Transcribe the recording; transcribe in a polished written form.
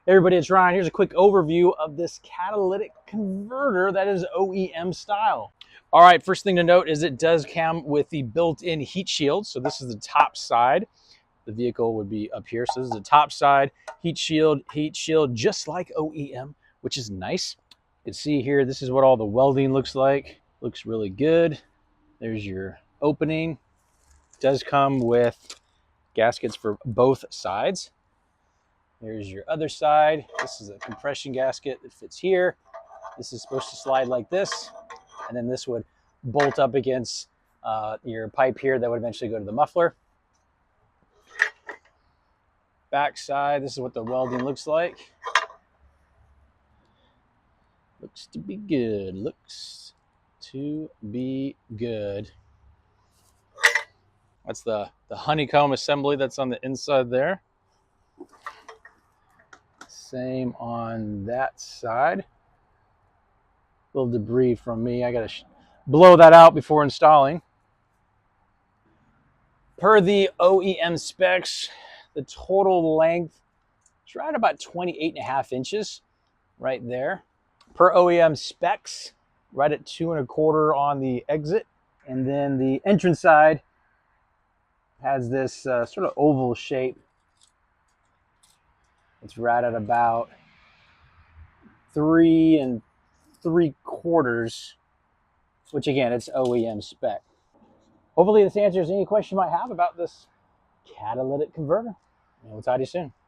Everybody, it's Ryan. Here's a quick overview of this catalytic converter that is OEM style. All right, first thing to note is it does come with the built-in heat shield. So this is the top side. The vehicle would be up here. So this is the top side, heat shield, just like OEM, which is nice. You can see here, this is what all the welding looks like. Looks really good. There's your opening. It does come with gaskets for both sides. There's your other side. This is a compression gasket that fits here. This is supposed to slide like this, and then this would bolt up against your pipe here that would eventually go to the muffler. Back side, this is what the welding looks like. Looks to be good. Looks to be good. That's the honeycomb assembly that's on the inside there. Same on that side. A little debris from me. I gotta blow that out before installing. Per the OEM specs, the total length is right about 28.5 inches right there. Per OEM specs, right at 2.25 on the exit. And then the entrance side has this sort of oval shape. It's right at about 3 3/4, which again, it's OEM spec. Hopefully this answers any question you might have about this catalytic converter. And we'll talk to you soon.